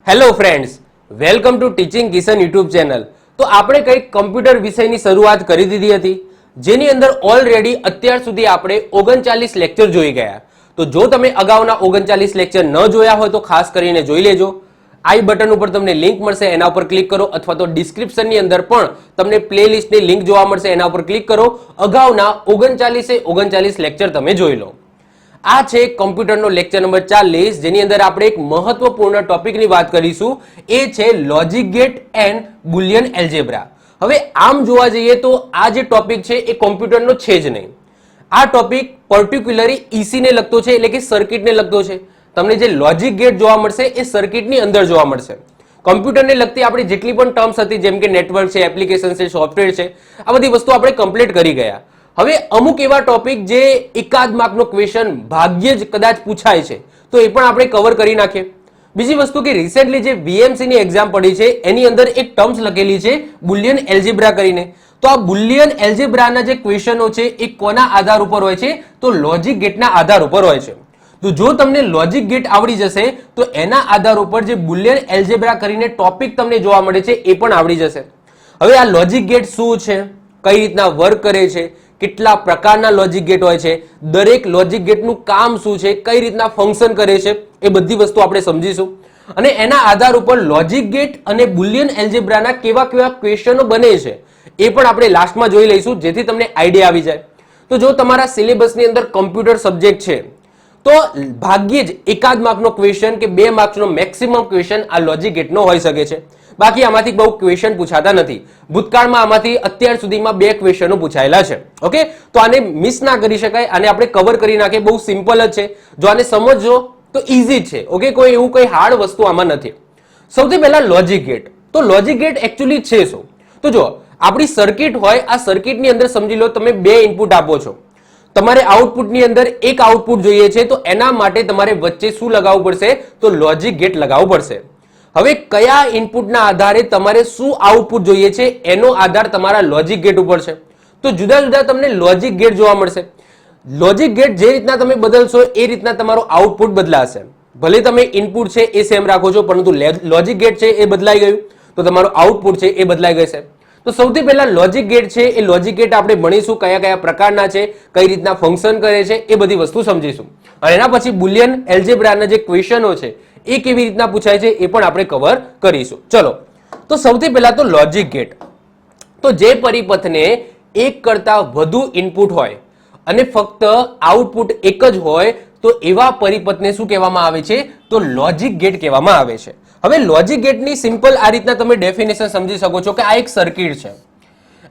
Hello friends, welcome to teaching Kishan YouTube channel. તો આપણે કંઈક કમ્પ્યુટર વિષયની શરૂઆત કરી દીધી હતી, જેની અંદર ઓલરેડી અત્યાર સુધી આપણે 39 લેક્ચર જોઈ ગયા। તો જો તમે અગાઉના 39 લેક્ચર ન જોયા હોય તો ખાસ કરીને જોઈ લેજો। આઈ બટન ઉપર તમને લિંક મળશે, એના ઉપર ક્લિક કરો, અથવા તો ડિસ્ક્રિપ્શનની અંદર પણ તમને પ્લેલિસ્ટની લિંક જોવા મળશે, એના ઉપર ક્લિક કરો। અગાઉના 39 લેક્ચર તમે જોઈ લો। આ છે કમ્પ્યુટરનો લેક્ચર નંબર 40, જેની અંદર આપણે એક મહત્વપૂર્ણ ટોપિકની વાત કરીશું, એ છે logic gate and Boolean algebra. હવે આમ જોવા જઈએ તો આ જે ટોપિક છે એ કોમ્પ્યુટરનો છે જ નહીં। આ ટોપિક પર્ટિક્યુલરી ઈસી ને લગતો છે, એટલે કે સર્કિટને લગતો છે। તમને જે લોજિક ગેટ જોવા મળશે એ સર્કિટની અંદર જોવા મળશે। કમ્પ્યુટરને લગતી આપણી જેટલી પણ ટર્મ્સ હતી, જેમ કે નેટવર્ક છે, એપ્લિકેશન છે, સોફ્ટવેર છે, આ બધી વસ્તુ આપણે કમ્પ્લીટ કરી ગયા। હવે અમુક એવા ટોપિક જે એકાદ માર્કનો ક્વેશ્ચન ભાગ્યે જ કદાચ પૂછાય છે, તો એ પણ આપણે કવર કરી નાખીએ। બીજી વસ્તુ કે રિસેન્ટલી જે VMC ની એક્ઝામ પડી છે, એની અંદર એક ટર્મ્સ લખેલી છે બુલિયન એલ્જેબ્રા કરીને। તો આ બુલિયન એલ્જેબ્રાના જે ક્વેશ્ચનો છે એ કોના આધાર ઉપર હોય છે? તો લોજિક ગેટના આધાર ઉપર હોય છે। તો જો તમને લોજિક ગેટ આવડી જશે તો એના આધાર ઉપર જે બુલિયન એલ્જેબ્રા કરીને ટોપિક તમને જોવા મળે છે એ પણ આવડી જશે। હવે આ લોજિક ગેટ શું છે, કઈ રીતના વર્ક કરે છે, કેટલા પ્રકારના લોજિક ગેટ હોય છે, દરેક લોજિક ગેટનું કામ શું છે, કઈ રીતના ફંક્શન કરે છે, એ બધી વસ્તુ આપણે સમજીશું। અને એના આધાર ઉપર લોજિક ગેટ અને બુલિયન એલ્જેબ્રાના કેવા કેવા ક્વેશ્ચનો બને છે એ પણ આપણે લાસ્ટમાં જોઈ લઈશું, જેથી તમને આઈડિયા આવી જાય। તો જો તમારા સિલેબસની અંદર કમ્પ્યુટર સબ્જેક્ટ છે તો ભાગ્યે જ એકાદ માર્કનો ક્વેશ્ચન કે 2 માર્ક્સનો મેક્સિમમ ક્વેશ્ચન આ લોજિક ગેટનો હોઈ શકે છે। બાકી આમાંથી બહુ ક્વેશ્ચન પૂછાતા નથી। ભૂતકાળમાં આમાંથી અત્યાર સુધીમાં 2 ક્વેશ્ચનો પૂછાયેલા છે। ઓકે, તો આને મિસ ના કરી શકાય, આને આપણે કવર કરી નાખીએ। બહુ સિમ્પલ જ છે, જો આને સમજો તો ઈઝી છે। ઓકે, કોઈ એવું કોઈ હાર્ડ વસ્તુ આમાં નથી। સૌથી પહેલા લોજિક ગેટ। તો લોજિક ગેટ એકચ્યુઅલી છે શું? તો જો આપણી સર્કિટ હોય, આ સર્કિટની અંદર સમજી લો તમે 2 ઇનપુટ આપો છો, તમારે આઉટપુટની અંદર એક આઉટપુટ જોઈએ છે, તો એના માટે તમારે વચ્ચે શું લગાવવું પડશે? તો લોજિક ગેટ લગાવવું પડશે। હવે કયા ઇનપુટના આધારે તમારે શું આઉટપુટ જોઈએ છે એનો આધાર તમારા લોજિક ગેટ ઉપર છે। તો જુદા જુદા તમને લોજિક ગેટ જોવા મળશે। લોજિક ગેટ જે રીતના તમે બદલશો એ રીતના તમારો આઉટપુટ બદલાશે। ભલે તમે ઇનપુટ છે એ સેમ રાખો છો, પરંતુ લોજિક ગેટ છે એ બદલાઈ ગયું તો તમારો આઉટપુટ છે એ બદલાઈ ગયું। તો સૌથી પહેલા લોજિક ગેટ છે એ લોજિક ગેટ આપણે ભણીશું, કયા કયા પ્રકારના છે, કઈ રીતના ફંક્શન કરે છે, એ બધી વસ્તુ સમજીશું। અને એના પછી બુલિયન એલ્જેબ્રાના જે ક્વેશ્ચનો છે એ કેવી રીતના પૂછાય છે એ પણ આપણે કવર કરીશું। ચલો, તો સૌથી પહેલા તો લોજિક ગેટ। તો જે પરિપથને એક કરતા વધુ ઇનપુટ હોય અને ફક્ત આઉટપુટ એક જ હોય તો એવા પરિપથને શું કહેવામાં આવે છે? તો લોજિક ગેટ કહેવામાં આવે છે। હવે લોજિક ગેટની સિમ્પલ આ રીતના તમે ડેફિનેશન સમજી શકો છો કે આ એક સર્કિટ છે।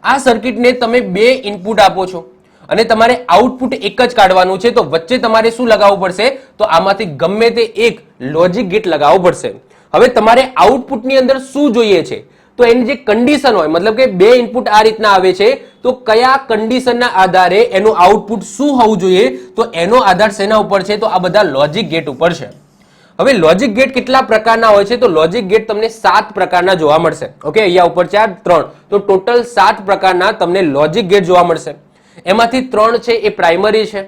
આ સર્કિટને તમે 2 ઇનપુટ આપો છો અને તમારે આઉટપુટ એક જ કાઢવાનું છે, તો વચ્ચે તમારે શું લગાવવું પડશે? તો આમાંથી ગમે તે એક લોજિક ગેટ લગાવવું પડશે। હવે તમારે આઉટપુટની અંદર શું જોઈએ છે? તો એની જે કન્ડિશન હોય, મતલબ કે 2 ઇનપુટ આ રીતના આવે છે, તો કયા કન્ડિશનના આધારે એનું આઉટપુટ શું હોવું જોઈએ? તો એનો આધાર શેના ઉપર છે? તો આ બધા લોજિક ગેટ ઉપર છે। હવે લોજિક ગેટ કેટલા પ્રકારના હોય છે? તો લોજિક ગેટ તમને 7 પ્રકારના જોવા મળશે। ઓકે, અહીંયા ઉપર 4, 3, તો ટોટલ 7 પ્રકારના તમને લોજિક ગેટ જોવા મળશે। એમાંથી 3 છે એ પ્રાઇમરી છે,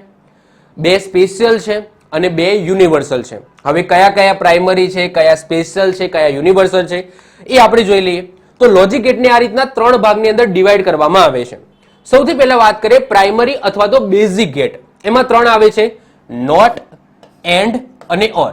2 સ્પેશિયલ છે અને 2 યુનિવર્સલ છે। હવે કયા કયા પ્રાઇમરી છે, કયા સ્પેશિયલ છે, કયા યુનિવર્સલ છે એ આપણે જોઈ લઈએ। તો લોજિક ગેટને આ રીતના 3 ભાગની અંદર ડિવાઈડ કરવામાં આવે છે। સૌથી પહેલા વાત કરીએ પ્રાઇમરી અથવા તો બેઝિક ગેટ। એમાં 3 આવે છે, નોટ, એન્ડ અને ઓર।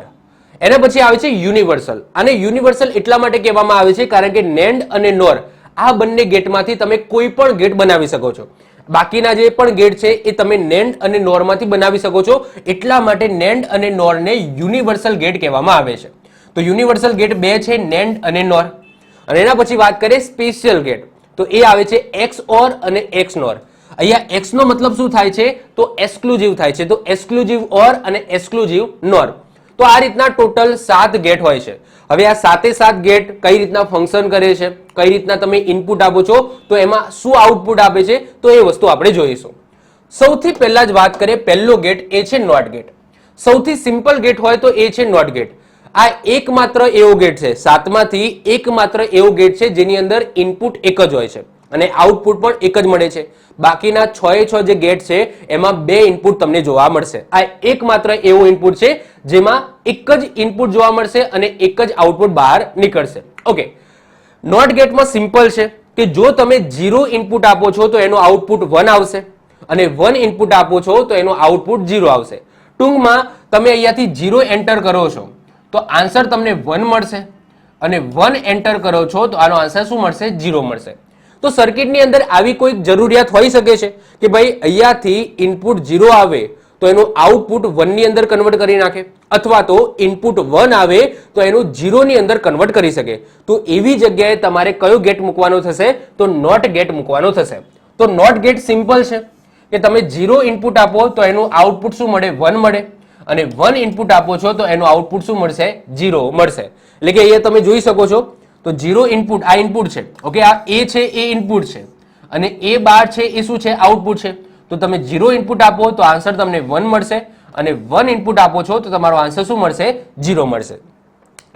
એના પછી આવે છે યુનિવર્સલ। અને યુનિવર્સલ એટલા માટે કહેવામાં આવે છે કારણ કે નેન્ડ અને નોર આ બંને ગેટમાંથી તમે કોઈ પણ ગેટ બનાવી શકો છો। બાકીના જે પણ ગેટ છે એ તમે નેન્ડ અને નોરમાંથી બનાવી શકો છો, એટલા માટે નેન્ડ અને નોરને યુનિવર્સલ ગેટ કહેવામાં આવે છે। તો યુનિવર્સલ ગેટ 2 છે, નેન્ડ અને નોર। અને એના પછી વાત કરીએ સ્પેશિયલ ગેટ, તો એ આવે છે એક્સ ઓર અને એક્સ નોર। અહીંયા એક્સ નો મતલબ શું થાય છે? તો એક્સક્લુઝિવ થાય છે, તો એક્સક્લુઝિવ ઓર અને એક્સક્લુઝિવ નોર। તો આ રીતના ટોટલ 7 ગેટ હોય છે। હવે આ 7 ગેટ કઈ રીતના ફંક્શન કરે છે, કઈ રીતના તમે ઇનપુટ આપો છો, તો એમાં શું આઉટપુટ આપે છે, તો એ વસ્તુ આપણે જોઈશું। સૌથી પહેલા જ વાત કરીએ પહેલો ગેટ, એ છે નોટ ગેટ। સૌથી સિમ્પલ ગેટ હોય તો એ છે નોટ ગેટ। આ એકમાત્ર એવો ગેટ છે, 7માંથી એકમાત્ર એવો ગેટ છે જેની અંદર ઇનપુટ એક જ હોય છે। અને આઉટપુટ પણ એક જ મળે છે. બાકીના 6 જે ગેટ છે એમાં 2 ઇનપુટ તમને જોવા મળશે. આ એકમાત્ર એવો ઇનપુટ છે જેમાં એક જ ઇનપુટ જોવા મળશે અને એક જ આઉટપુટ બહાર નીકળશે. ઓકે, નોટ ગેટમાં સિમ્પલ છે કે જો તમે 0 ઇનપુટ આપો છો તો એનું આઉટપુટ 1 આવશે અને 1 ઇનપુટ આપો છો તો એનું આઉટપુટ 0 આવશે. ટૂંકમાં તમે અહીંયાથી 0 એન્ટર કરો છો તો આન્સર તમને 1 મળશે અને 1 એન્ટર કરો છો તો આનો આન્સર શું મળશે? 0 મળશે. તો સર્કિટની અંદર આવી કોઈ જરૂરિયાત હોઈ શકે છે કે ભાઈ અહીંયાથી ઇનપુટ 0 આવે તો એનું આઉટપુટ 1 ની અંદર કન્વર્ટ કરી નાખે, અથવા તો ઇનપુટ 1 આવે તો એનું 0 ની અંદર કન્વર્ટ કરી શકે. તો એવી જગ્યાએ તમારે કયો ગેટ મૂકવાનો થશે? તો નોટ ગેટ મૂકવાનો થશે. તો નોટ ગેટ સિમ્પલ છે કે તમે 0 ઇનપુટ આપો તો એનું આઉટપુટ શું મળે? 1 મળે અને 1 ઇનપુટ આપો છો તો એનું આઉટપુટ શું મળશે? 0 મળશે. એટલે કે અહીંયા તમે જોઈ શકો છો તો 0 ઇનપુટ, આ ઇનપુટ છે. ઓકે, આ એ છે એ ઇનપુટ છે અને એ બાર છે એ શું છે? આઉટપુટ છે. તો તમે 0 ઇનપુટ આપો તો આન્સર તમને 1 મળશે અને 1 ઇનપુટ આપો છો તો તમારો આન્સર શું મળશે? 0 મળશે.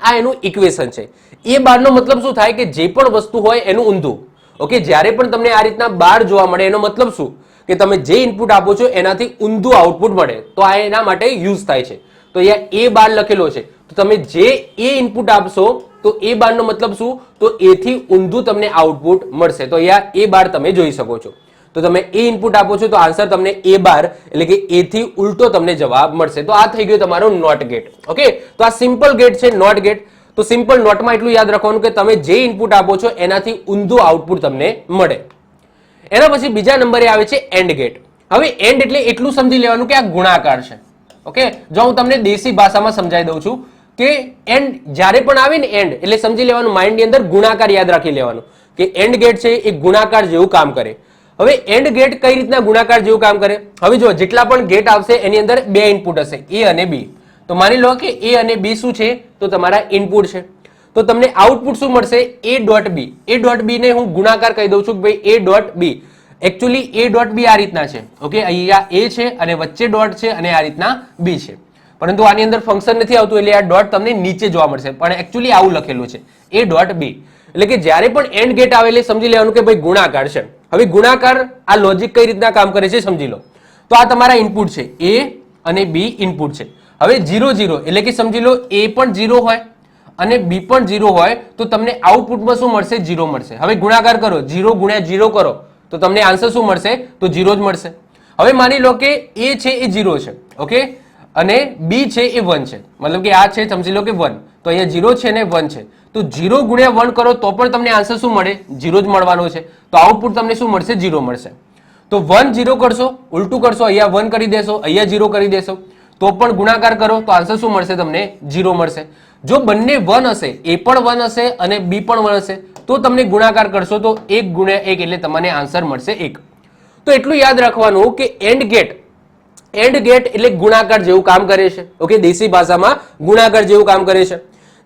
આ એનું ઇક્વેશન છે. એ બારનો મતલબ શું થાય કે જે પણ વસ્તુ હોય એનું ઊંધું. ઓકે, જ્યારે પણ તમને આ રીતના બાર જોવા મળે એનો મતલબ શું? કે તમે જે ઇનપુટ આપો છો એનાથી ઊંધું આઉટપુટ મળે, તો આ એના માટે યુઝ થાય છે. તો અહીંયા એ બાર લખેલો છે તો તમે જે એ ઇનપુટ આપશો તો એ બારનો મતલબ શું? તો એ થી ઊંધું તમને આઉટપુટ મળશે. તો અહીંયા એ બાર તમે જોઈ શકો છો. તો તમે એ ઇનપુટ આપો છો તો આન્સર તમને એ બાર એટલે કે એ થી ઉલટો તમને જવાબ મળશે. તો આ થઈ ગયો તમારો નોટ ગેટ. ઓકે, તો આ સિમ્પલ ગેટ છે, નોટ ગેટ. તો સિમ્પલ નોટમાં એટલું યાદ રાખવાનું કે તમે જે ઇનપુટ આપો છો એનાથી ઊંધું આઉટપુટ તમને મળે. એના પછી બીજા નંબરે આવે છે એન્ડ ગેટ. હવે એન્ડ એટલે એટલું સમજી લેવાનું કે આ ગુણાકાર છે. ઓકે, જો હું તમને દેશી ભાષામાં સમજાવી દઉં છું કે એન્ડ જ્યારે પણ આવે ને એન્ડ એટલે સમજી લેવાનું માઇન્ડની અંદર ગુણાકાર યાદ રાખી લેવાનું કે એન્ડ ગેટ છે એ ગુણાકાર જેવું કામ કરે. હવે એન્ડ ગેટ કઈ રીતના ગુણાકાર જેવું કામ કરે? હવે જો જેટલા પણ ગેટ આવશે એની અંદર 2 ઇનપુટ હશે, એ અને બી. તો માની લો કે એ અને બી શું છે? તો તમારા ઇનપુટ છે. તો તમને આઉટપુટ શું મળશે? એ ડોટ બી. એ ડોટ બી ને હું ગુણાકાર કહી દઉં છું કે ભાઈ A dot B. Actually A dot B આ રીતના છે. ઓકે, અહીંયા એ છે અને વચ્ચે ડોટ છે અને આ રીતના બી છે. પરંતુ આની અંદર ફંક્શન નથી આવતું એટલે આ ડોટ તમને નીચે જોવા મળશે, પણ એકચ્યુઅલી આવું લખેલું છે એ ડોટ બી. એટલે કે જ્યારે પણ એન્ડ ગેટ આવે એટલે સમજી લેવાનું કે ભાઈ ગુણાકાર છે. હવે ગુણાકાર આ લોજિક કઈ રીતના કામ કરે છે સમજી લો. તો આ તમારા ઇનપુટ છે, એ અને બી ઇનપુટ છે. હવે 0 0 એટલે કે સમજી લો એ પણ 0 હોય અને બી પણ 0 હોય તો તમને આઉટપુટમાં શું મળશે? 0 મળશે. હવે ગુણાકાર કરો, 0 ગુણ્યા 0 કરો તો તમને આન્સર શું મળશે? તો 0 જ મળશે. હવે માની લો કે એ છે એ 0 છે, ઓકે, અને બી છે એ 1 છે. મતલબ કે આ છે સમજી લો કે 1, તો અહીંયા 0 છે ને 1 છે. તો 0 ગુણ્યા 1 કરો તો પણ તમને આન્સર શું મળે? 0 જ મળવાનો છે. તો આઉટપુટ તમને શું મળશે? 0 મળશે. તો 1 0 કરશો, ઉલટું કરશો, અહીંયા 1 કરી દેશો, અહીંયા 0 કરી દેશો તો પણ ગુણાકાર કરો તો આન્સર શું મળશે? તમને 0 મળશે. જો બંને 1 હશે, એ પણ 1 હશે અને બી પણ 1 હશે તો તમને ગુણાકાર કરશો તો 1 ગુણ્યા 1 એટલે તમને આન્સર મળશે 1. તો એટલું યાદ રાખવાનું કે એન્ડ ગેટ એટલે ગુણાકાર જેવું કામ કરે છે. ઓકે, દેશી ભાષામાં ગુણાકાર જેવું કામ કરે છે.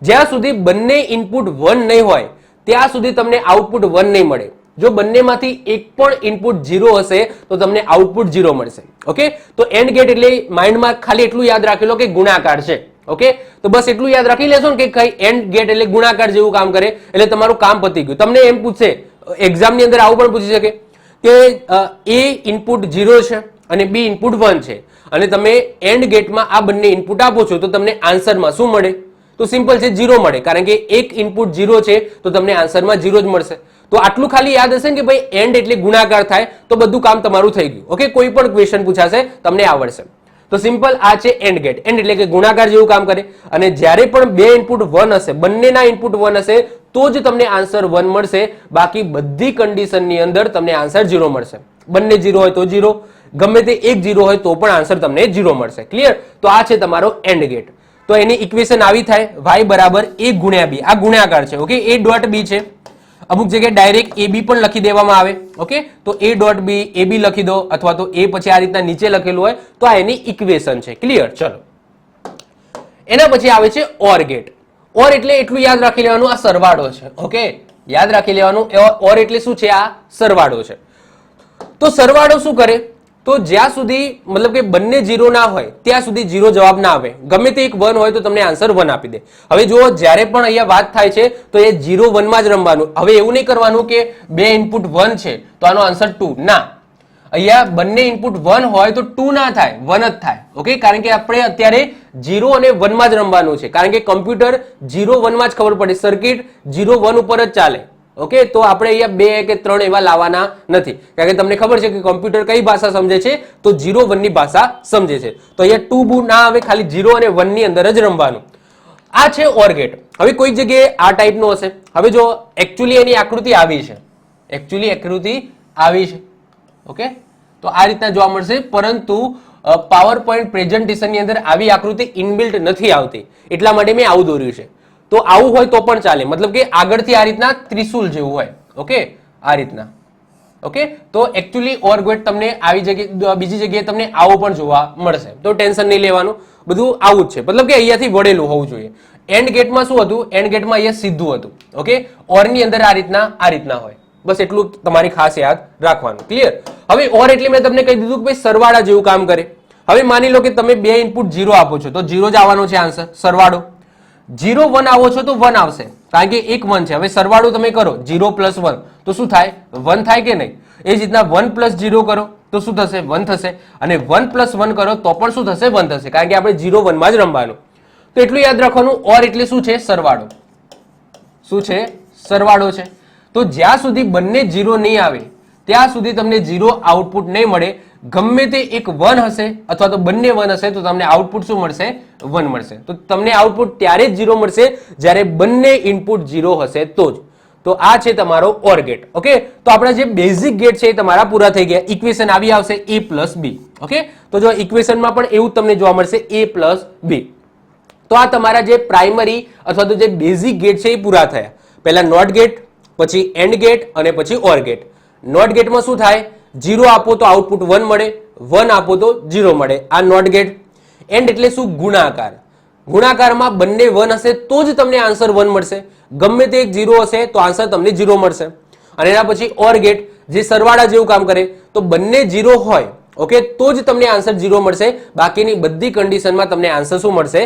જ્યાં સુધી બંને ઇનપુટ 1 નહીં હોય ત્યાં સુધી તમને આઉટપુટ 1 નહીં મળે. જો બંનેમાંથી એક પણ ઇનપુટ 0 હશે તો તમને આઉટપુટ 0 મળશે. ઓકે, તો એન્ડ ગેટ એટલે માઇન્ડમાં ખાલી એટલું યાદ રાખી લો કે ગુણાકાર છે. ઓકે, તો બસ એટલું યાદ રાખી લેશો ને કે કઈ એન્ડ ગેટ એટલે ગુણાકાર જેવું કામ કરે એટલે તમારું કામ પતી ગયું. તમને એમ પૂછશે એક્ઝામની અંદર આવું પણ પૂછી શકે કે એ ઇનપુટ 0 છે અને બી ઇનપુટ 1 છે અને તમે એન્ડ ગેટમાં આ બંને ઇનપુટ આપો છો તો તમને આન્સરમાં શું મળે? તો સિમ્પલ છે, 0 મળે. કારણ કે એક ઇનપુટ 0 છે તો તમને આન્સરમાં 0 જ મળશે. તો આટલું ખાલી યાદ હશે ને કે ભાઈ એન્ડ એટલે ગુણાકાર થાય તો બધું કામ તમારું થઈ ગયું. ઓકે, કોઈ પણ ક્વેશ્ચન પૂછાશે તમને આવડશે. તો સિમ્પલ આ છે એન્ડ ગેટ. એન્ડ એટલે કે ગુણાકાર જેવું કામ કરે અને જ્યારે પણ બે ઇનપુટ 1 હશે, બંનેના ઇનપુટ 1 હશે તો જ તમને આન્સર 1 મળશે. બાકી બધી કન્ડિશનની અંદર તમને આન્સર 0 મળશે. બંને 0 હોય તો 0, ગમે તે એક 0 હોય તો પણ આન્સર તમને 0 મળશે. ક્લિયર? તો આ છે તમારો એન્ડ ગેટ. તો એની ઇક્વેશન આવી થાય y બરાબર a ગુણ્યા b. આ ગુણાકાર છે. ઓકે, a ડોટ b છે. અમુક જગ્યાએ ડાયરેક્ટ એ બી પણ લખી દેવામાં આવે. ઓકે, તો એ ડોટ બી એ બી લખી દો અથવા તો એ પછી આ રીતના નીચે લખેલું હોય તો આ એની ઇક્વેશન છે. ક્લિયર? ચલો, એના પછી આવે છે ઓર ગેટ. ઓર એટલે એટલું યાદ રાખી લેવાનું આ સરવાળો છે. ઓકે, યાદ રાખી લેવાનું ઓર એટલે શું છે? આ સરવાળો છે. તો સરવાળો શું કરે? તો જ્યાં સુધી મતલબ કે બંને 0 ના હોય ત્યાં સુધી 0 જવાબ ના આવે. ગમે તે એક 1 હોય તો તમને આન્સર 1 આપી દે. હવે જુઓ, જ્યારે પણ અહીંયા વાત થાય છે તો એ 0 1 માં જ રમવાનું. હવે એવું નહીં કરવાનું કે બે ઇનપુટ 1 છે તો આનો આન્સર 2. ના, અહીંયા બંને ઇનપુટ 1 હોય તો 2 ના થાય, 1 જ થાય. ઓકે, કારણ કે આપણે અત્યારે 0 અને 1 માં જ રમવાનું છે, કારણ કે કમ્પ્યુટર 0 1 માં જ ખબર પડે, સર્કિટ 0 1 ઉપર જ ચાલે. ઓકે, તો આપણે અહીંયા 2 કે 3 એવા લાવવાના નથી, કારણ કે તમને ખબર છે કે કમ્પ્યુટર કઈ ભાષા સમજે છે, તો 0 1 ની ભાષા સમજે છે. તો અહીંયા 2 બુ ના આવે, ખાલી 0 અને 1 ની અંદર જ રમવાનું. આ છે ઓર ગેટ. હવે કોઈક જગ્યાએ આ ટાઈપનો હશે. હવે જો એકચ્યુઅલી એની આકૃતિ આવી છે, એકચ્યુઅલી આકૃતિ આવી છે. ઓકે, તો આ રીતના જોવા મળશે, પરંતુ પાવર પોઈન્ટ પ્રેઝન્ટેશનની અંદર આવી આકૃતિ ઇનબિલ્ટ નથી આવતી, એટલા માટે મેં આવું દોર્યું છે. તો આવું હોય તો પણ ચાલે, મતલબ કે આગળથી આ રીતના ત્રિશુલ જેવું હોય. ઓકે, આ રીતના. ઓકે, તો એકચ્યુઅલી ઓર ગેટ તમને આવી જગ્યાએ, બીજી જગ્યાએ તમને આવું પણ જોવા મળશે, તો ટેન્શન નહીં લેવાનું, બધું આવું જ છે. મતલબ કે અહીંયાથી વળેલું હોવું જોઈએ. એન્ડ ગેટમાં શું હતું? એન્ડ ગેટમાં અહીંયા સીધું હતું. ઓકે, ઓરની અંદર આ રીતના હોય. બસ એટલું તમારી ખાસ યાદ રાખવાનું. ક્લિયર? હવે ઓર એટલે મેં તમને કહી દીધું કે ભાઈ સરવાળા જેવું કામ કરે. હવે માની લો કે તમે બે ઇનપુટ 0 આપો છો તો 0 જ આવવાનો છે આન્સર, સરવાળો. 0 1 આવો છો તો 1 આવશે, કારણ કે એક 1 છે. હવે સરવાળો તમે કરો 0 + 1 તો શું થાય? 1 થાય કે નહીં? એ જ રીતના 1 + 0 કરો તો શું થશે? 1 થશે. અને 1 + 1 કરો તો પણ શું થશે? 1 થશે, કારણ કે આપણે 0 1 માં જ રમવાનું. તો એટલું યાદ રાખવાનું, ઓર એટલે શું છે? સરવાળો. શું છે? સરવાળો છે. તો જ્યાં સુધી બંને 0 નહીં આવે ત્યાં સુધી તમને 0 આઉટપુટ નહીં મળે. ગમે તે એક 1 હશે અથવા તો બંને 1 હશે તો તમને આઉટપુટ શું મળશે? 1 મળશે. તો તમને આઉટપુટ ત્યારે જ 0 મળશે જ્યારે બંને ઇનપુટ 0 હશે તો જ. તો આ છે તમારો ઓર ગેટ. ઓકે, તો આપણા જે બેઝિક ગેટ છે એ તમારા પૂરા થઈ ગયા. ઇક્વેશન આવી આવશે a + b. ઓકે, તો જો ઇક્વેશનમાં પણ એવું તમને જોવા મળશે a + b. તો આ તમારા જે પ્રાઇમરી અથવા તો જે બેઝિક ગેટ છે એ પૂરા થયા. પહેલા નોટ ગેટ, પછી એન્ડ ગેટ અને પછી ઓર ગેટ. નોટ ગેટમાં શું થાય? 0 આપો તો આઉટપુટ 1 મળે, 1 આપો તો 0 મળે. આ નોટ ગેટ. એન્ડ એટલે શું? ગુણાકાર. ગુણાકારમાં બંને 1 હશે તો જ તમને આન્સર 1 મળશે. ગમે તે એક 0 હશે તો આન્સર તમને 0 મળશે. અને એના પછી ઓર ગેટ, જે સરવાળા જેવું કામ કરે. તો બંને 0 હોય, ઓકે, તો જ તમને આન્સર 0 મળશે. બાકીની બધી કન્ડિશનમાં તમને આન્સર શું મળશે?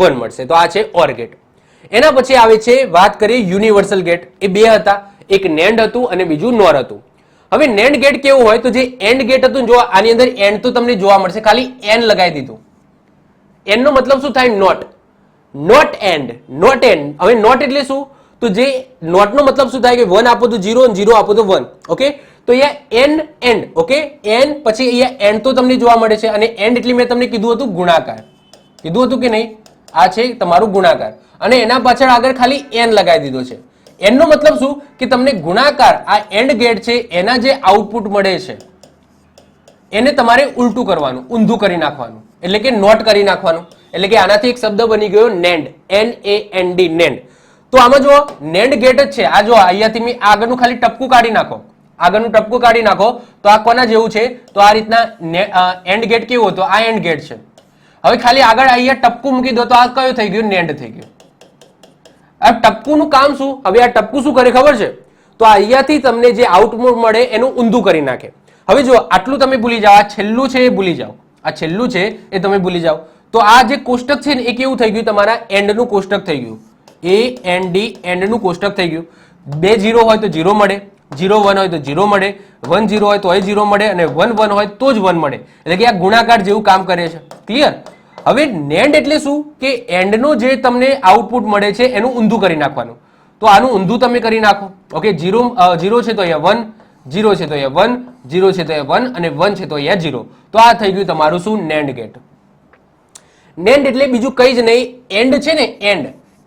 1 મળશે. તો આ છે ઓર ગેટ. એના પછી આવે છે, વાત કરીએ યુનિવર્સલ ગેટ. એ બે હતા, એક નેન્ડ હતું અને બીજું નોર હતું. હવે નેન્ડ ગેટ કેવું હોય? તો જે એન્ડ ગેટ હતું, જો આની અંદર એન્ડ તો તમને જોવા મળશે, ખાલી એન લગાવી દીધું. એન નો મતલબ શું થાય? Not. Not and, not and. હવે નોટ એટલે શું? તો જે નોટ નો મતલબ શું થાય કે 1 આપો તો 0 અને 0 આપો તો 1. ઓકે, તો અહીંયા એન એન્ડ. ઓકે, એન પછી અહીંયા એન્ડ તો તમને જોવા મળે છે. અને એન્ડ એટલે મેં તમને કીધું હતું ગુણાકાર. કીધું હતું કે નહીં? આ છે તમારું ગુણાકાર. અને એના પાછળ આગળ ખાલી એન લગાવી દીધો છે. એન નો મતલબ શું? કે તમને ગુણાકાર, આ એન્ડ ગેટ છે એના જે આઉટપુટ મળે છે એને તમારે ઉલટું કરવાનું, ઊંધું કરી નાખવાનું, એટલે કે નોટ કરી નાખવાનું. એટલે કે આનાથી એક શબ્દ બની ગયો નેન્ડ, NAND, નેન્ડ. તો આમાં જો નેન્ડ ગેટ જ છે. આ જો અહીંયાથી મેં આગળનું ખાલી ટપકું કાઢી નાખો, આગળનું ટપકું કાઢી નાખો તો આ કોના જેવું છે? તો આ રીતના એન્ડ ગેટ કેવું હતું? આ એન્ડ ગેટ છે. હવે ખાલી આગળ અહીંયા ટપકું મૂકી દો તો આ કયો થઈ ગયું? નેન્ડ થઈ ગયું. આ ટપકુનું કામ શું? હવે આ ટપકું શું કરે ખબર છે? તો અહીંયાથી તમને જે આઉટપુટ મળે એનું ઊંધું કરી નાખે. હવે જો આટલું તમે ભૂલી જાઓ, આ છેલ્લું છે એ ભૂલી જાઓ, આ છેલ્લું છે એ તમે ભૂલી જાઓ. તો આ જે કોષ્ટક છે ને એ કેવું થઈ ગયું? તમારા એન્ડનું કોષ્ટક થઈ ગયું. AND, એન્ડનું કોષ્ટક થઈ ગયું. બે 0 હોય તો 0 મળે, 0 1 હોય તો 0 મળે, 1 0 હોય તો 0 મળે, અને 1 1 હોય તો જ 1 મળે. એટલે કે આ ગુણાકાર જેવું કામ કરે છે. ક્લિયર? હવે નેન્ડ એટલે શું? કે એન્ડનો જે તમને આઉટપુટ મળે છે એનું ઊંધું કરી નાખવાનું. તો આનું ઊંધું તમે કરી નાખો. ઓકે, 0 છે તો અહીંયા 1, 0 છે તો અહીંયા 1, 0 છે તો અહીંયા 1 અને 1 છે તો અહીંયા 0. તો આ થઈ ગયું તમારું શું? NAND gate. નેન્ડ એટલે બીજું કંઈ જ નહીં, એન્ડ છે ને, એન્ડ.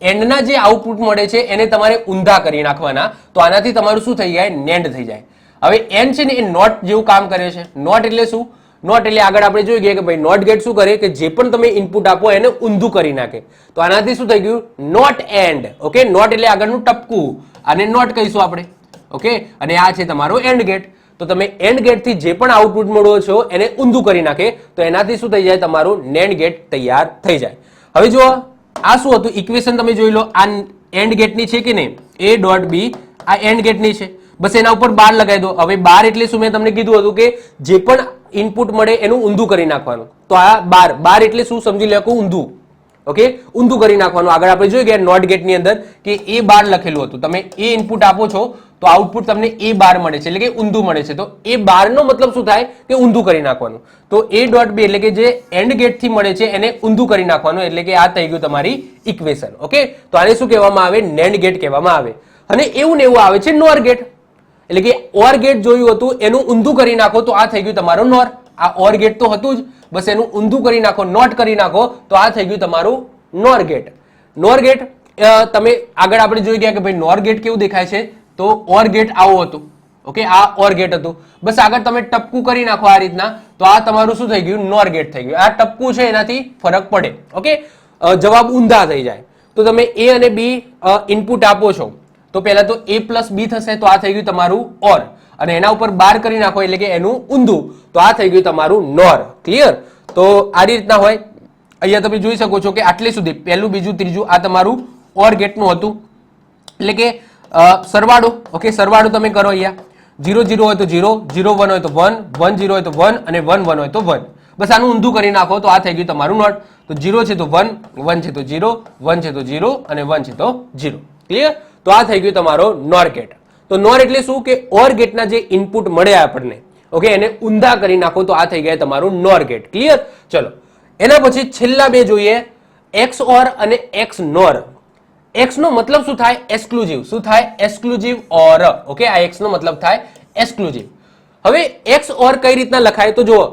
એન્ડના જે આઉટપુટ મળે છે એને તમારે ઊંધા કરી નાખવાના. તો આનાથી તમારું શું થઈ જાય? નેન્ડ થઈ જાય. હવે એન છે ને એ નોટ જેવું કામ કરે છે. નોટ એટલે શું? નોટ એટલે આગળ આપણે જોઈ ગયા કે ભાઈ નોટ ગેટ શું કરે? કે જે પણ તમે ઇનપુટ આપો એને ઊંધું કરી નાખે. તો આનાથી શું થઈ ગયું? Not and. ઓકે, નોટ એટલે આગળનું ટપકું, આને નોટ કહીશું આપણે. ઓકે, અને આ છે તમારો એન્ડ ગેટ. તો તમે એન્ડ ગેટ થી જે પણ આઉટપુટ મેળવો છો એને ઊંધું કરી નાખે તો એનાથી શું થઈ જાય? તમારું નેન્ડ ગેટ તૈયાર થઈ જાય. હવે જો આ શું હતું? ઇક્વેશન તમે જોઈ લો. આ એન્ડ ગેટની છે કે નહીં? A.B આ એન્ડ ગેટની છે. બસ એના ઉપર બાર લગાવી દો. હવે બાર એટલે શું? મેં તમને કીધું હતું કે જે પણ ઇનપુટ મળે એનું ઊંધું કરી નાખવાનું. તો આ 12 એટલે શું સમજી લો કે ઊંધું. ઓકે, ઊંધું કરી નાખવાનું. આગળ આપણે જોઈ ગયા નોટ ગેટ ની અંદર કે A12 લખેલું હતું. તમે એ ઇનપુટ આપો છો તો આઉટપુટ તમને A12 મળે છે, એટલે કે ઊંધું મળે છે. તો A12 નો મતલબ શું થાય કે ઊંધું કરી નાખવાનું. તો A.B એટલે કે જે એન્ડ ગેટ થી મળે છે એને ઊંધું કરી નાખવાનું, એટલે કે આ થઈ ગયું તમારી ઇક્વેશન. ઓકે, તો આને શું કહેવામાં આવે? નેન્ડ ગેટ કહેવામાં આવે. અને એવું ને એવું આવે છે નોર ગેટ, એટલે કે ઓર ગેટ જોયું હતું એનું ઊંધું કરી નાખો તો આ થઈ ગયું તમારો નોર. આ ઓર ગેટ તો હતું જ, બસ એનું ઊંધું કરી નાખો, નોટ કરી નાખો તો આ થઈ ગયું તમારું નોર ગેટ. નોર ગેટ તમે આગળ આપણે જોઈ ગયા કે ભાઈ નોર ગેટ કેવું દેખાય છે, તો ઓર ગેટ આવું હતું. ઓકે, આ ઓર ગેટ હતું. બસ આગળ તમે ટપકું કરી નાખો આ રીતના તો આ તમારું શું થઈ ગયું? નોર ગેટ થઈ ગયું. આ ટપકું છે એનાથી ફરક પડે. ઓકે, જવાબ ઊંધા થઈ જાય. તો તમે A અને B ઇનપુટ આપો છો તો પહેલા તો A+B થશે, તો આ થઈ ગયું તમારું ઓર, અને એના ઉપર 12 કરી નાખો એટલે કે એનું ઊંધું, તો આ થઈ ગયું તમારું નોર. ક્લિયર? તો આ રીતના હોય. અહીંયા તમે જોઈ શકો છો કે આટલે સુધી પહેલું, બીજું, ત્રીજું આ તમારું ઓર ગેટનું હતું, એટલે કે સરવાળો. ઓકે, સરવાળો તમે કરો. અહીંયા 0 0 હોય તો 0, 0 1 હોય તો 1, 1 0 હોય તો 1 અને 1 1 હોય તો 1. બસ આનું ઊંધું કરી નાખો તો આ થઈ ગયું તમારું નોટ. તો 0 છે તો 1, 1 છે તો 0, 1 છે તો 0 અને 1 છે તો 0. ક્લિયર? તો આ થઈ ગયું તમારો નોર ગેટ. તો નોર એટલે શું કે ઓર ગેટના જે ઇનપુટ મળે આપણને, ઓકે, એને ઊંધા કરી નાખો તો આ થઈ ગયા તમારું નોર ગેટ. ક્લિયર? ચલો, એના પછી છેલ્લા બે જોઈએ, એક્સ ઓર અને એક્સ નોર. એક્સ નો મતલબ શું થાય? એક્સક્લુઝિવ. શું થાય? એક્સક્લુઝિવ ઓર. ઓકે, આ એક્સ નો મતલબ થાય એક્સક્લુઝિવ. હવે એક્સ ઓર કઈ રીતના લખાય તો જુઓ,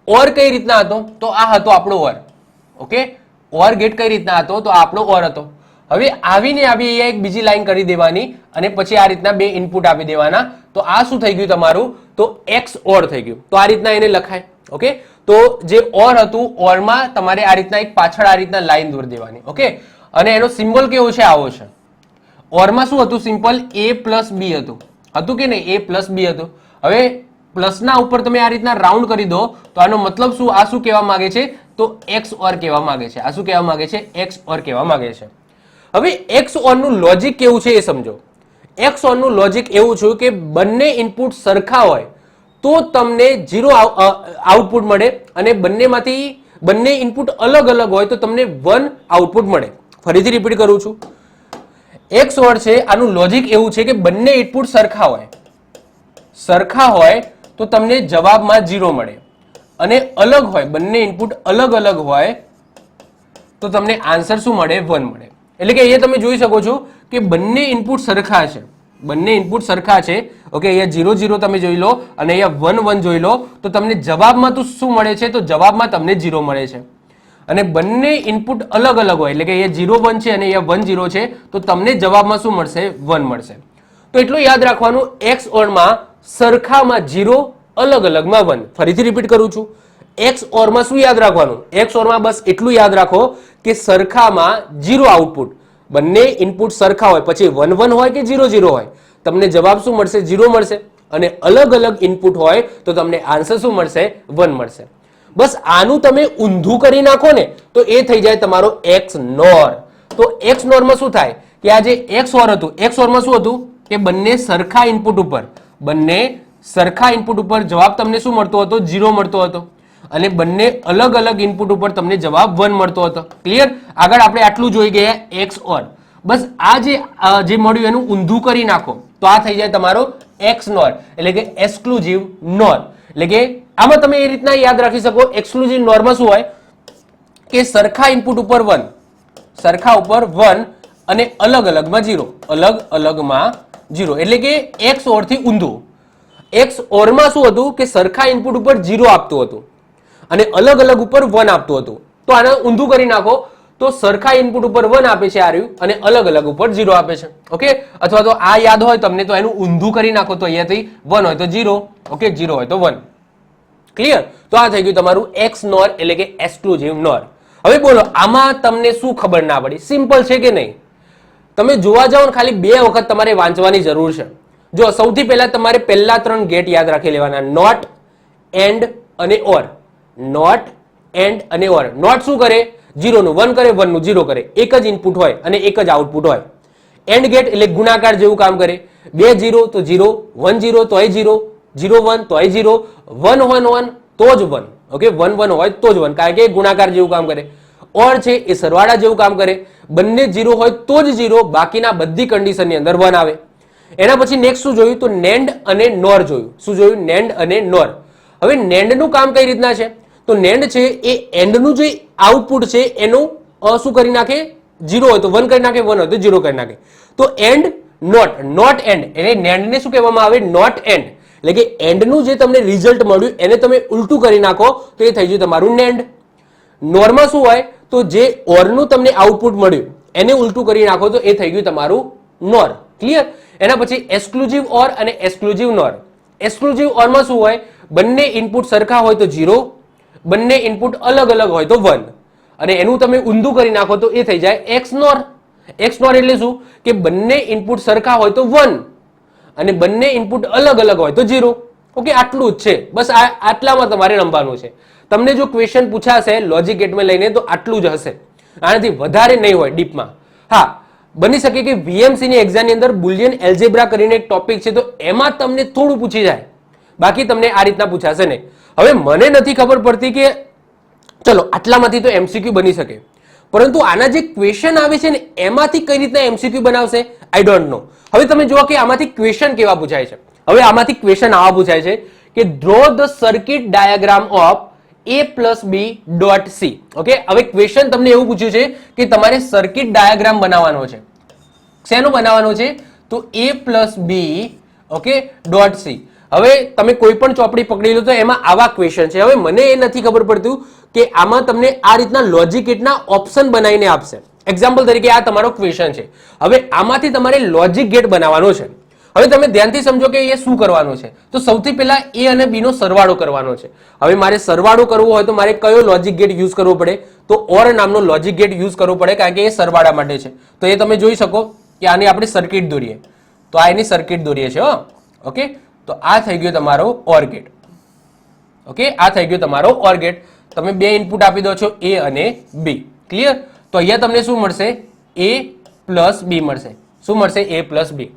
ઓર કઈ રીતના હતો તો આ હતો આપણો ઓર. ઓકે, ઓર ગેટ કઈ રીતના હતો તો આપણો ઓર હતો. હવે આવીને આવી અહીંયા એક બીજી લાઈન કરી દેવાની અને પછી આ રીતના બે ઇનપુટ આપી દેવાના, તો આ શું થઈ ગયું તમારું? તો એક્સ ઓર થઈ ગયું. તો આ રીતના એને લખાય. ઓકે, તો જે ઓર હતું, ઓરમાં તમારે આ રીતના એક પાછળ આ રીતના લાઈન દોરી દેવાની. ઓકે, અને એનો સિમ્બોલ કેવો છે? આવો છે. ઓરમાં શું હતું? સિમ્પલ A+B હતું. હતું કે નહીં? A+B હતું. હવે પ્લસના ઉપર તમે આ રીતના રાઉન્ડ કરી દો તો આનો મતલબ શું? આ શું કહેવા માંગે છે? તો એક્સ ઓર કહેવા માંગે છે. આ શું કહેવા માંગે છે? એક્સ ઓર કહેવા માંગે છે. હવે એક્સ ઓર નું લોજિક કેવું છે એ સમજો. એક્સ ઓર નું લોજિક એવું છે કે બંને ઇનપુટ સરખા હોય તો તમને 0 આઉટપુટ મળે, અને બંને ઇનપુટ અલગ અલગ હોય તો તમને 1 આઉટપુટ મળે. ફરીથી રિપીટ કરું છું, એક્સ ઓર છે આનું લોજિક એવું છે કે બંને ઇનપુટ સરખા હોય તો તમને જવાબમાં 0 મળે, અને અલગ હોય, બંને ઇનપુટ અલગ અલગ હોય તો તમને આન્સર શું મળે? 1 મળે. એટલે કે અહીંયા તમે જોઈ શકો છો કે બંને ઇનપુટ સરખા છે. બંને ઇનપુટ સરખા છે. ઓકે, અહીંયા 0 0 તમે જોઈ લો અને અહીંયા 1 1 જોઈ લો તો તમને જવાબમાં તો શું મળે છે? તો જવાબમાં તમને 0 મળે છે. અને બંને ઇનપુટ અલગ અલગ હોય, એટલે કે અહીંયા 0 1 છે અને અહીંયા 1 0 છે, તો તમને જવાબમાં શું મળશે? 1 મળશે. તો એટલું યાદ રાખવાનું, એક્સ ઓરમાં સરખામાં 0, અલગ અલગમાં 1. ફરીથી રિપીટ કરું છું, એક્સ ઓરમાં શું યાદ રાખવાનું? એક્સ ઓરમાં બસ એટલું યાદ રાખો કે સરખામાં 0 આઉટપુટ. બંને ઇનપુટ સરખા હોય, પછી 1 1 હોય કે 0 0 હોય, તમને જવાબ શું મળશે? 0 મળશે. અને અલગ અલગ ઇનપુટ હોય તો તમને આન્સર શું મળશે? 1 મળશે. બસ આનું તમે ઊંધું કરી નાખો ને તો એ થઈ જાય તમારો એક્સ નોર. તો એક્સ નોરમાં શું થાય કે આ જે એક્સ ઓર હતું, એક્સ ઓરમાં શું હતું કે બંને સરખા ઇનપુટ ઉપર જવાબ તમને શું મળતો હતો? 0 મળતો હતો, અને બંને અલગ અલગ ઇનપુટ ઉપર તમને જવાબ 1 મળતો હતો. ક્લિયર? આગળ આપણે આટલું જોઈ ગયા એક્સ ઓર. બસ આ જે મળ્યું એનું ઊંધું કરી નાખો તો આ થઈ જાય તમારો એક્સ નોર, એટલે કે એક્સક્લુઝિવ નોર. એટલે કે આમાં તમે એ રીતના યાદ રાખી શકો, એક્સક્લુઝિવ નોરમાં શું હોય કે સરખા ઇનપુટ ઉપર 1, સરખા ઉપર 1 અને અલગ અલગમાં 0, અલગ અલગમાં 0, એટલે કે એક્સ ઓર થી ઊંધું. એક્સ ઓરમાં શું હતું કે સરખા ઇનપુટ ઉપર 0 આપતું હતું અને અલગ અલગ ઉપર 1 આપતું હતું. તો આને ઊંધું કરી નાખો તો સરખા ઇનપુટ ઉપર 1 આપે છે આર્યું, અને અલગ અલગ ઉપર 0 આપે છે. ઓકે, અથવા તો આ યાદ હોય તમને તો એનું ઊંધું કરી નાખો તો અહીંયાથી 1 હોય તો 0, ઓકે, 0 હોય તો 1. ક્લિયર? તો આ થઈ ગયું તમારું એક્સ નોર, એટલે કે એક્સક્લુઝિવ નોર. હવે બોલો, આમાં તમને શું ખબર ના પડી? સિમ્પલ છે કે નહીં? તમે જોવા જાઓ ને ખાલી 2 વખત તમારે વાંચવાની જરૂર છે. જો સૌથી પહેલા તમારે પહેલા 3 ગેટ યાદ રાખી લેવાના, નોટ, એન્ડ અને ઓર. નોટ, એન્ડ અને ઓર. નોટ શું કરે? 0 નું 1 કરે, 1 નું 0 કરે. એક જ ઇનપુટ હોય અને એક જ આઉટપુટ હોય. એન્ડ ગેટ એટલે ગુણાકાર જેવું કામ કરે. 2 0 તો 0, 1 0 તોય 0, 0 1 તોય 0, 1 1 1 તો જ 1. ઓકે, 1 1 હોય તો જ 1, કારણ કે એ ગુણાકાર જેવું કામ કરે. ઓર છે એ સરવાળા જેવું કામ કરે. બંને 0 હોય તો જ 0, બાકીના બધી કન્ડિશનની અંદર 1 આવે. એના પછી નેક્સ્ટ શું જોયું? તો નેન્ડ અને નોર જોયું. શું જોયું? નેન્ડ અને નોર. હવે નેન્ડનું કામ કઈ રીતના છે? તો નેન્ડ છે એ એન્ડનું જે આઉટપુટ છે એનું શું કરી નાખે? 0 હોય તો 1 કરી નાખે, 1 હોય તો 0 કરી નાખે. તો એન્ડ નોટ એન્ડ, એટલે નેન્ડને શું કહેવામાં આવે? Not and. એટલે કે એન્ડનું જે તમને રિઝલ્ટ મળ્યું એને તમે ઉલટું કરી નાખો તો એ થઈ ગયું તમારું નેન્ડ. નોરમાં શું હોય? તો જે ઓરનું તમને આઉટપુટ મળ્યું એને ઉલટું કરી નાખો તો એ થઈ ગયું તમારું નોર. ક્લિયર? એના પછી એક્સક્લુઝિવ ઓર અને એક્સક્લુઝિવ નોર. એક્સક્લુઝિવ ઓરમાં શું હોય? બંને ઇનપુટ સરખા હોય તો 0, બંને ઇનપુટ અલગ અલગ હોય તો 1, અને એનું તમે ઊંધું કરી નાખો તો એ થઈ જાય એક્સ નોર. એક્સ નોર એટલે શું? કે બંને ઇનપુટ સરખા હોય તો 1 અને બંને ઇનપુટ અલગ અલગ હોય તો 0. ઓકે, આટલું જ છે. બસ આટલામાં તમારે રમવાનું છે. તમને જો ક્વેશ્ચન પૂછાશે લોજિક ગેટમાં લઈને તો આટલું જ હશે, આનાથી વધારે નહીં હોય ડીપમાં. હા, બની શકે કે વીએમસી ની એક્ઝામની અંદર બુલિયન એલ્જેબ્રા કરીને એક ટોપિક છે તો એમાં તમને થોડું પૂછી જાય, બાકી તમને આ રીતના પૂછાશે નહીં. હવે મને નથી ખબર પડતી કે ચલો આટલામાંથી તો એમસીક્યુ બની શકે, પરંતુ આના જે ક્વેશ્ચન આવે છે ને એમાંથી કઈ રીતના એમસીક્યુ બનાવશે આઈ ડોન્ટ નો. હવે તમે જુઓ કે આમાંથી ક્વેશ્ચન કેવા પૂછાય છે. હવે આમાંથી ક્વેશ્ચન આવા પૂછાય છે કે draw the circuit diagram of a plus B dot C. Okay, હવે ક્વેશ્ચન તમને એવું પૂછ્યું છે કે તમારે સર્કિટ ડાયાગ્રામ બનાવવાનો છે. શેનો બનાવવાનો છે? તો a plus B, okay, dot C. હવે તમે કોઈ પણ ચોપડી પકડી લો તો એમાં આવા ક્વેશ્ચન છે. હવે મને એ નથી ખબર પડતું કે આમાં તમને આ રીતના લોજિક ગેટના ઓપ્શન બનાવીને આપશે. એક્ઝામ્પલ તરીકે આ તમારો ક્વેશ્ચન છે. હવે આમાંથી તમારે લોજિક ગેટ બનાવવાનો છે. હવે તમે ધ્યાનથી સમજો કે એ શું કરવાનું છે. તો સૌથી પહેલા એ અને બી નો સરવાળો કરવાનો છે. હવે મારે સરવાળો કરવો હોય તો મારે કયો લોજિક ગેટ યુઝ કરવો પડે? તો ઓર નામનો લોજિક ગેટ યુઝ કરવો પડે, કારણ કે એ સરવાળા માટે છે. તો એ તમે જોઈ શકો કે આની આપણે સર્કિટ દોરીએ, તો આ એની સર્કિટ દોરીએ છે. ઓકે, તો આ થઈ ગયો તમારો ઓર ગેટ. ઓકે, આ થઈ ગયો તમારો ઓર ગેટ. તમે બે ઇનપુટ આપી દો છો એ અને બી. ક્લિયર? તો અહીંયા તમને શું મળશે? એ પ્લસ બી મળશે. શું મળશે? એ પ્લસ બી.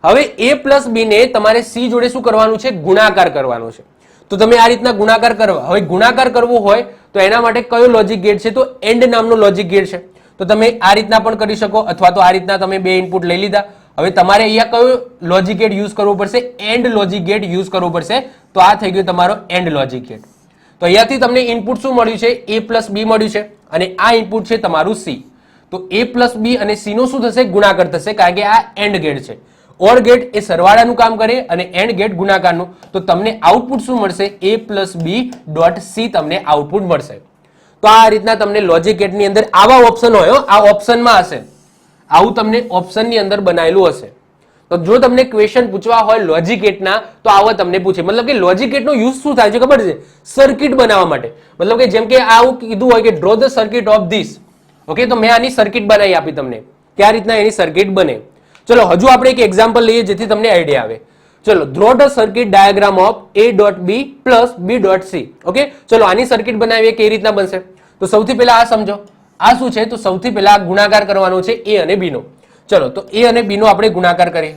હવે એ પ્લસ બી ને તમારે સી જોડે શું કરવાનું છે? ગુણાકાર કરવાનો છે. તો તમે આ રીતના ગુણાકાર કરવા. હવે ગુણાકાર કરવો હોય તો એના માટે કયો લોજિક ગેટ છે? તો એન્ડ નામનો લોજિક ગેટ છે. તો તમે આ રીતના પણ કરી શકો, અથવા તો આ રીતના તમે બે ઇનપુટ લઈ લીધા. હવે તમારે અહીંયા કયો લોજિક ગેટ યુઝ કરવો પડશે? એન્ડ લોજિક ગેટ યુઝ કરવો પડશે. તો આ થઈ ગયો તમારો એન્ડ લોજિક ગેટ. તો અહીંયાથી તમને ઇનપુટ શું મળ્યું છે? એ પ્લસ બી મળ્યું છે, અને આ ઇનપુટ છે તમારું સી. તો એ પ્લસ બી અને સી નો શું થશે? ગુણાકાર થશે, કારણ કે આ એન્ડ ગેટ છે. ઓર ગેટ એ સરવાળાનું કામ કરે અને એન્ડ ગેટ ગુણાકારનું. તો તમને આઉટપુટ શું મળશે? એ પ્લસ બી ડોટ સી તમને આઉટપુટ મળશે. તો આ રીતના તમને લોજિક ગેટની અંદર આવા ઓપ્શન હોય, આ ઓપ્શનમાં હશે, આવું તમને ઓપ્શનની અંદર બનાવેલું હશે. તો જો તમને ક્વેશ્ચન પૂછવા હોય લોજિક ગેટના તો આવા તમને પૂછે. મતલબ કે લોજિક ગેટનો યુઝ શું થાય છે ખબર છે? સર્કિટ બનાવવા માટે. મતલબ કે જેમ કે આવું કીધું હોય કે draw the circuit of this. Okay, તો મેં આની સર્કિટ બનાવી આપી તમને, કે આ રીતના એની સર્કિટ બને. ચલો હજુ આપણે એક એક્ઝામ્પલ લઈએ જેથી તમને આઈડિયા આવે. ચલો, draw the circuit diagram of a dot B plus B dot C. Okay, ચલો આની સર્કિટ બનાવીએ, કેવી રીતના બનશે? તો સૌથી પહેલા આ સમજો, આ શું છે? તો સૌથી પહેલા ગુણાકાર કરવાનો છે એ અને બી નો. ચલો, તો એ અને બી નો આપણે ગુણાકાર કરીએ.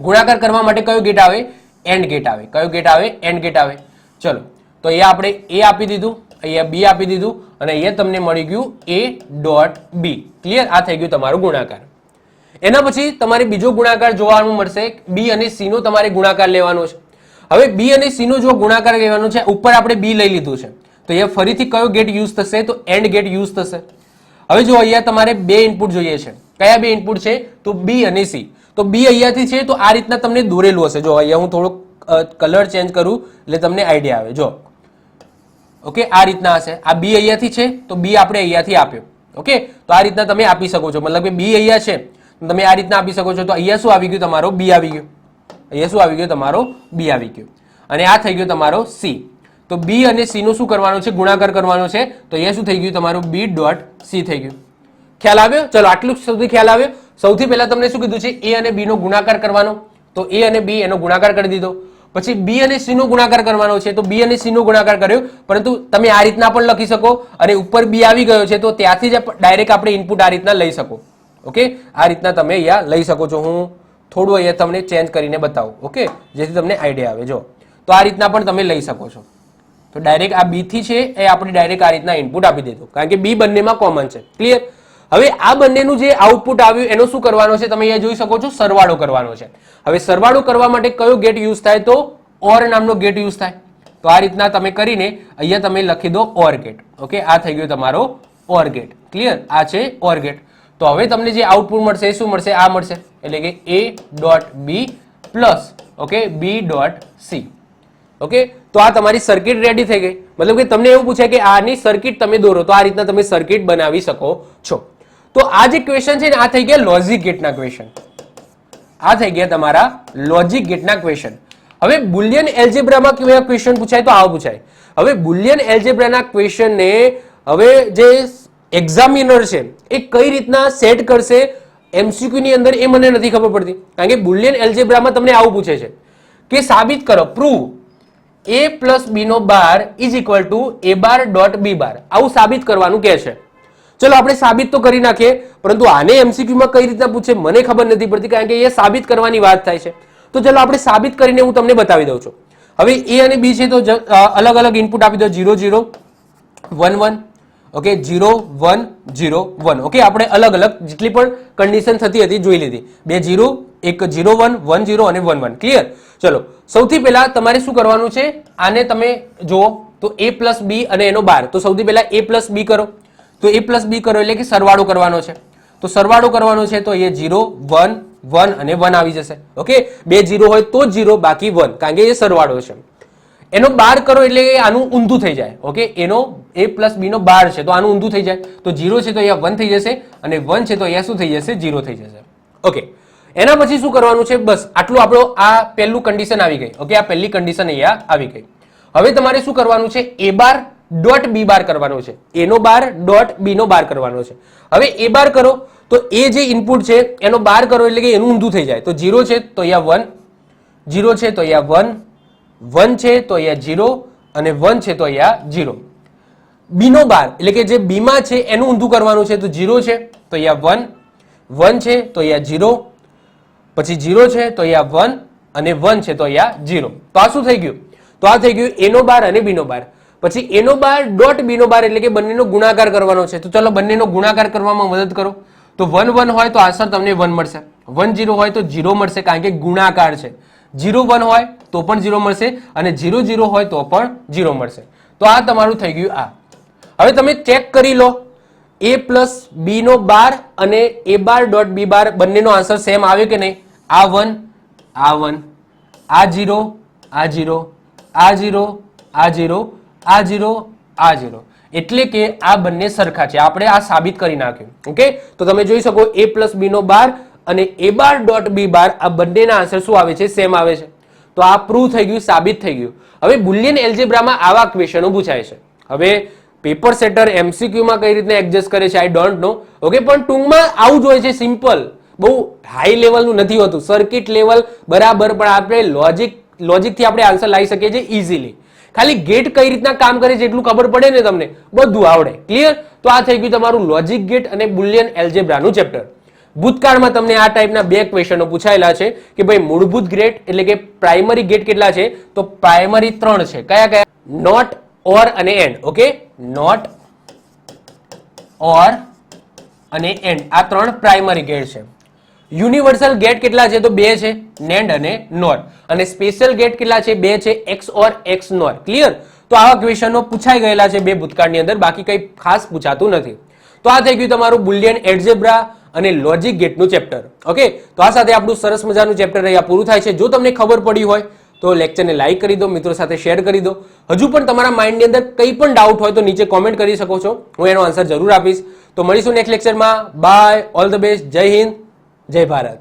ગુણાકાર કરવા માટે કયો ગેટ આવે? એન્ડ ગેટ આવે. કયો ગેટ આવે? એન્ડ ગેટ આવે. ચલો, તો અહીંયા આપણે એ આપી દીધું, અહીંયા બી આપી દીધું, અને અહીંયા તમને મળી ગયું એ ડોટ બી. ક્લિયર? આ થઈ ગયું તમારું ગુણાકાર. એના પછી તમારે બીજો ગુણાકાર જોવાનું મળશે. બી અને સી નો તમારે ગુણાકાર લેવાનો છે. હવે બી અને સી નો જો ગુણાકાર લેવાનો છે, ઉપર આપણે બી લઈ લીધું છે, તો અહીંયા ફરીથી કયો ગેટ યુઝ થશે? તો એન્ડ ગેટ યુઝ થશે. હવે જો અહીંયા તમારે બે ઇનપુટ જોઈએ છે. કયા બે ઇનપુટ છે? તો બી અને સી. તો બી અહીંયાથી છે તો આ રીતના તમને દોરેલું હશે. જો અહીંયા હું થોડો કલર ચેન્જ કરું એટલે તમને આઈડિયા આવે. જો ઓકે, આ રીતના હશે. આ બી અહીંયાથી છે તો બી આપણે અહીંયાથી આપ્યો. ઓકે, તો આ રીતના તમે આપી શકો છો. મતલબ કે બી અહીંયા છે, તમે આ રીતના આપી શકો છો. તો અહીંયા શું આવી ગયું? તમારો બી આવી ગયો. અહીંયા શું આવી ગયો? તમારો બી આવી ગયો. અને આ થઈ ગયો તમારો સી. તો બી અને સી નો શું કરવાનો છે? ગુણાકાર કરવાનો છે. તો અહીંયા શું થઈ ગયું? તમારું બી ડોટ સી થઈ ગયું. ખ્યાલ આવ્યો? ચલો, આટલું સુધી ખ્યાલ આવ્યો. સૌથી પહેલા તમને શું કીધું છે? એ અને બી નો ગુણાકાર કરવાનો. તો એ અને બી એનો ગુણાકાર કરી દીધો. પછી બી અને સી નો ગુણાકાર કરવાનો છે. તો બી અને સી નો ગુણાકાર કર્યો, પરંતુ તમે આ રીતના પણ લખી શકો, અને ઉપર બી આવી ગયો છે તો ત્યાંથી જ ડાયરેક્ટ આપણે ઇનપુટ આ રીતના લઈ શકો. ઓકે, આ રીતના તમે અહીંયા લઈ શકો છો. હું થોડું અહીંયા તમને ચેન્જ કરીને બતાવું. ઓકે, જેથી તમને આઈડિયા આવે. જો, તો આ રીતના પણ તમે લઈ શકો છો. તો ડાયરેક્ટ આ બી થી છે એ આપણે ડાયરેક્ટ આ રીતના ઇનપુટ આપી દેતો, કારણ કે બી બંનેમાં કોમન છે. ક્લિયર? હવે આ બંનેનું જે આઉટપુટ આવ્યું એનો શું કરવાનો છે, તમે અહીંયા જોઈ શકો છો સરવાળો કરવાનો છે. હવે સરવાળો કરવા માટે કયો ગેટ યુઝ થાય, તો ઓર નામનો ગેટ યુઝ થાય. તો આ રીતના તમે કરીને અહીંયા તમે લખી દો ઓર ગેટ. ઓકે, આ થઈ ગયો તમારો ઓર ગેટ. ક્લિયર? આ છે ઓર ગેટ. તો હવે તમને જે આઉટપુટ મળશે એ શું મળશે, આ મળશે, એટલે કે a dot B plus okay B dot C. Okay, તો આ તમારી સર્કિટ રેડી થઈ ગઈ. મતલબ કે તમને એવું પૂછે કે આની સર્કિટ તમે દોરો, તો આ રીતના તમે સર્કિટ બનાવી શકો છો. તો આ જે ક્વેશ્ચન છે ને આ થઈ ગયા લોજિક ગેટના ક્વેશ્ચન. આ થઈ ગયા તમારા લોજિક ગેટના ક્વેશ્ચન. હવે બુલિયન એલ્જેબ્રામાં કેવા ક્વેશ્ચન પૂછાય, તો આવું પૂછાય. હવે બુલિયન એલ્જેબ્રાના ક્વેશ્ચનને હવે જે એક્ઝામિનર છે એ કઈ રીતના સેટ કરશે એમસીક્યુ ની અંદર એ મને નથી ખબર પડતી. કારણ કે બુલિયન એલ્જેબ્રામાં તમને આવું પૂછે છે કે સાબિત કરો, પ્રૂવ a પ્લસ બી નો bar is equal to a bar dot b bar. આવું સાબિત કરવાનું કે છે. ચલો આપણે સાબિત તો કરી નાખીએ, પરંતુ આને એમસીક્યુ માં કઈ રીતના પૂછે મને ખબર નથી પડતી, કારણ કે એ સાબિત કરવાની વાત થાય છે. તો ચલો આપણે સાબિત કરીને હું તમને બતાવી દઉં છું. હવે a અને b છે તો અલગ અલગ ઇનપુટ આપી દો, 0 0 1 1 ઓકે 0 1 0 1. ઓકે, આપણે અલગ અલગ જેટલી પણ કન્ડિશન થતી હતી જોઈ લીધી. 2 0 1 0 1 1 0 અને 1 1. ક્લિયર? ચલો સૌથી પહેલા તમારે શું કરવાનું છે, આને તમે જુઓ તો a પ્લસ બી અને એનો બાર. તો સૌથી પહેલા a પ્લસ બી કરો. તો a પ્લસ બી કરો એટલે કે સરવાળો કરવાનો છે. તો સરવાળો કરવાનો છે તો એ 0 1 1 અને 1 આવી જશે. ઓકે, 2 0 હોય તો 0 બાકી 1, કારણ કે એ સરવાળો છે. એનો બાર કરો એટલે આનું ઊંધું થઈ જાય. ઓકે, એનો a પ્લસ બી નો બાર છે તો આનું ઊંધું થઈ જાય. તો 0 છે તો અહીંયા 1 થઈ જશે અને 1 છે તો અહીંયા શું થઈ જશે, 0 થઈ જશે. ઓકે, એના પછી શું કરવાનું છે, બસ આટલું આપણો આ પહેલું કન્ડિશન આવી ગઈ. ઓકે, આ પહેલી કન્ડિશન અહીંયા આવી ગઈ. હવે તમારે શું કરવાનું છે, a બાર ડોટ બી બાર કરવાનો છે, a નો બાર ડોટ બી નો બાર કરવાનો છે. હવે a બાર કરો તો એ જે ઇનપુટ છે એનો બાર કરો એટલે કે એનું ઊંધું થઈ જાય. તો 0 છે તો અહીંયા 1, 0 છે તો અહીંયા 1, 1 છે તો અહીંયા 0 અને 1 છે તો અહીંયા 0. બી નો બાર એટલે કે જે બી માં છે એનું ઊંધું કરવાનું છે. તો 0 છે તો અહીંયા 1, 1 છે તો અહીંયા 0, પછી 0 છે તો અહીંયા 1 અને 1 છે તો અહીંયા 0. તો આ શું થઈ ગયું, તો આ થઈ ગયું a નો બાર અને બી નો બાર. પછી a નો બાર ડોટ બી નો બાર એટલે કે બંનેનો ગુણાકાર કરવાનો છે. તો ચલો બંનેનો ગુણાકાર કરવામાં મદદ કરો. તો 1 1 હોય તો આન્સર તમને 1 મળશે, 1 0 હોય તો 0 મળશે, કારણ કે ગુણાકાર છે. 0 1 હોય તો પણ 0 મળશે અને 0 0 હોય તો પણ 0 મળશે. તો આ તમારું થઈ ગયું આ. હવે તમે ચેક કરી લો, a પ્લસ બી નો બાર અને a બાર ડોટ બી બાર બંનેનો આન્સર સેમ આવે કે નહીં. આ 1 આ 1, આ 0 આ 0, આ 0 આ 0, આ 0 આ 0, એટલે કે આ બંને સરખા છે. આપણે આ સાબિત કરી નાખ્યું. ઓકે, તો તમે જોઈ શકો a પ્લસ બી નો બાર અને a બાર ડોટ બી બાર આ બંનેના આન્સર શું આવે છે, સેમ આવે છે. તો આ પ્રૂવ થઈ ગયું, સાબિત થઈ ગયું. હવે બુલિયન એલ્જેબ્રામાં આવા ક્વેશ્ચનો પૂછાય છે. હવે પેપર સેટર એમસીક્યુમાં કઈ રીતે એડજસ્ટ કરે છે આઈ ડોન્ટ નો. ઓકે, પણ ટૂંકમાં આવું જ હોય છે, સિમ્પલ, બહુ હાઈ લેવલનું નથી હોતું, સર્કિટ લેવલ બરાબર, પણ આપણે લોજિકથી આપણે આન્સર લાવી શકીએ છીએ ઇઝીલી. ખાલી ગેટ કઈ રીતના કામ કરે છે એટલું ખબર પડે ને તમને, બધું આવડે. ક્લિયર? તો આ થઈ ગયું તમારું લોજિક ગેટ અને બુલિયન એલ્જેબ્રાનું ચેપ્ટર. ભૂતકાળમાં તમને આ ટાઈપના બે ક્વેશ્ચનો પૂછાયેલા છે કે ભાઈ મૂળભૂત ગેટ એટલે કે પ્રાઇમરી ગેટ કેટલા છે, તો પ્રાઇમરી 3 છે. કયા કયા? નોટ, ઓર અને એન્ડ. ઓકે, નોટ, ઓર અને એન્ડ, આ 3 પ્રાઇમરી ગેટ છે. યુનિવર્સલ ગેટ કેટલા છે, તો 2 છે, નેન્ડ અને નોર. અને સ્પેશિયલ ગેટ કેટલા છે, 2 છે, એક્સ ઓર એક્સ નોર. ક્લિયર? તો આવા ક્વેશ્ચનો પૂછાઈ ગયેલા છે બે ભૂતકાળની અંદર, બાકી કઈ ખાસ પૂછાતું નથી. તો આ થઈ ગયું તમારું બુલિયન એલ્જેબ્રા અને લોજિક ગેટનું ચેપ્ટર. ઓકે, તો આ સાથે આપણું સરસ મજાનું ચેપ્ટર અહીંયા પૂરું થાય છે. જો તમને ખબર પડી હોય તો લેક્ચરને લાઈક કરી દો, મિત્રો સાથે શેર કરી દો. હજુ પણ તમારા માઇન્ડની અંદર કંઈ પણ ડાઉટ હોય તો નીચે કોમેન્ટ કરી શકો છો, હું એનો આન્સર જરૂર આપીશ. તો મળીશું નેક્સ્ટ લેક્ચરમાં. બાય, ઓલ ધ બેસ્ટ, જય હિન્દ, જય ભારત.